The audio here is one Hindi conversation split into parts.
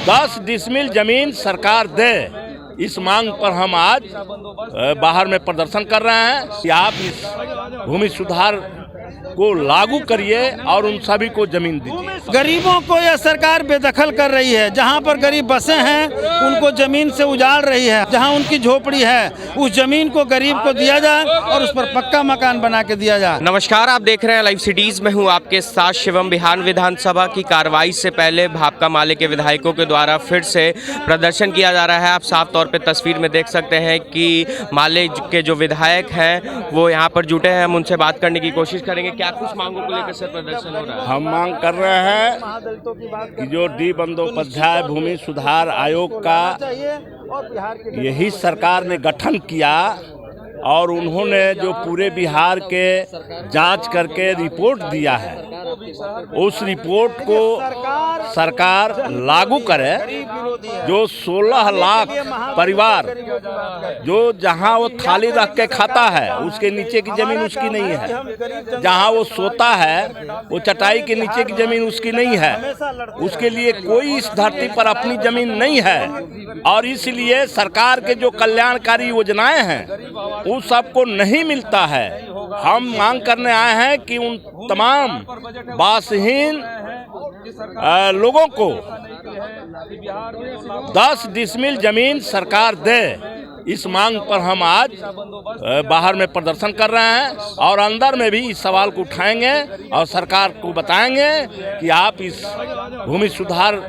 10 डिसमिल जमीन सरकार दे, इस मांग पर हम आज बाहर में प्रदर्शन कर रहे हैं कि आप इस भूमि सुधार को लागू करिए और उन सभी को जमीन दीजिए। गरीबों को यह सरकार बेदखल कर रही है। जहां पर गरीब बसे हैं उनको जमीन से उजाड़ रही है। जहां उनकी झोपड़ी है उस जमीन को गरीब को दिया जाए और उस पर पक्का मकान बना के दिया जाए। नमस्कार, आप देख रहे हैं लाइव सिटीज में हूं आपके साथ शिवम। बिहार विधानसभा की कार्रवाई से पहले भाकपा माले के विधायकों के द्वारा फिर से प्रदर्शन किया जा रहा है। आप साफ तौर पे तस्वीर में देख सकते हैं कि माले के जो विधायक हैं वो यहाँ पर जुटे हैं। हम उनसे बात करने की कोशिश करेंगे। क्या कुछ मांगों को लेकर सर प्रदर्शन हो रहा है? हम मांग कर रहे हैं कि जो डी बंदोपाध्याय भूमि सुधार आयोग का यही सरकार ने गठन किया और उन्होंने जो पूरे बिहार के जांच करके रिपोर्ट दिया है, उस रिपोर्ट को सरकार लागू करे। जो 16 लाख परिवार जो जहां वो थाली रख के खाता है उसके नीचे की जमीन उसकी नहीं है, जहां वो सोता है वो चटाई के नीचे की जमीन उसकी नहीं है, उसके लिए कोई इस धरती पर अपनी जमीन नहीं है। और इसलिए सरकार के जो कल्याणकारी योजनाएं हैं उस सबको नहीं मिलता है। हम मांग करने आए हैं कि उन तमाम बासहीन लोगों को 10 डिसमिल जमीन सरकार दे, इस मांग पर हम आज बाहर में प्रदर्शन कर रहे हैं और अंदर में भी इस सवाल को उठाएंगे और सरकार को बताएंगे कि आप इस भूमि सुधार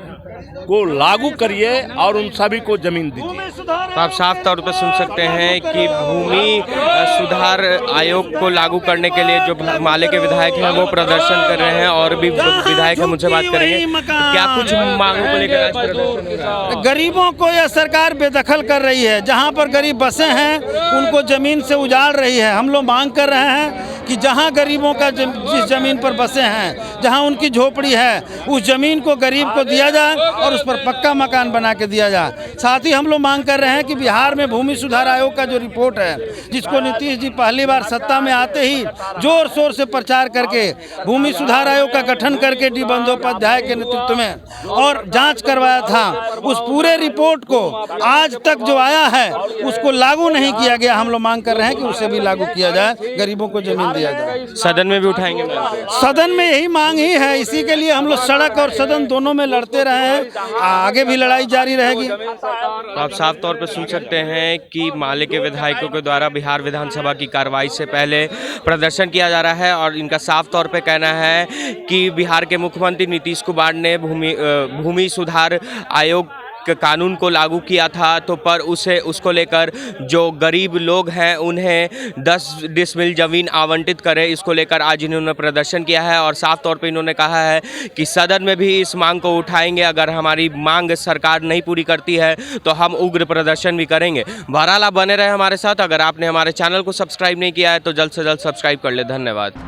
को लागू करिए और उन सभी को जमीन दीजिए। तो आप साफ तौर पर सुन सकते हैं कि भूमि सुधार आयोग को लागू करने के लिए जो माले के विधायक हैं वो प्रदर्शन कर रहे हैं और भी विधायक हम उनसे बात करेंगे। क्या कुछ मांगों को लेकर आज प्रदर्शन हो रहा है? गरीबों को यह सरकार बेदखल कर रही है। जहां पर गरीब बसे हैं उनको जमीन से उजाड़ रही है। हम लोग मांग कर रहे हैं कि जहां गरीबों का जिस जमीन पर बसे हैं, जहां उनकी झोपड़ी है, उस जमीन को गरीब को दिया जाए और उस पर पक्का मकान बना के दिया जाए। साथ ही हम लोग मांग कर रहे हैं कि बिहार में भूमि सुधार आयोग का जो रिपोर्ट है, जिसको नीतीश जी पहली बार सत्ता में आते ही जोर शोर से प्रचार करके भूमि सुधार आयोग का गठन करके डी बंदोपाध्याय के नेतृत्व में और जांच करवाया था, उस पूरे रिपोर्ट को आज तक जो आया है उसको लागू नहीं किया गया। हम लोग मांग कर रहे हैं कि उसे भी लागू किया जाए, गरीबों को जमीन दिया जाए। सदन में भी उठाएंगे? सदन में यही मांग ही है। इसी के लिए हम लोग सड़क और सदन दोनों में लड़ते रहे हैं, आगे भी लड़ाई जारी रहेगी। तो आप साफ तौर पर सुन सकते हैं कि माले के विधायकों के द्वारा बिहार विधानसभा की कार्रवाई से पहले प्रदर्शन किया जा रहा है और इनका साफ तौर पर कहना है कि बिहार के मुख्यमंत्री नीतीश कुमार ने भूमि सुधार आयोग कानून को लागू किया था, तो पर उसको लेकर जो गरीब लोग हैं उन्हें 10 डिसमिल जमीन आवंटित करे, इसको लेकर आज इन्होंने प्रदर्शन किया है और साफ तौर पे इन्होंने कहा है कि सदन में भी इस मांग को उठाएंगे। अगर हमारी मांग सरकार नहीं पूरी करती है तो हम उग्र प्रदर्शन भी करेंगे। बहरहाल आप बने रहे हमारे साथ। अगर आपने हमारे चैनल को सब्सक्राइब नहीं किया है तो जल्द से जल्द सब्सक्राइब कर ले। धन्यवाद।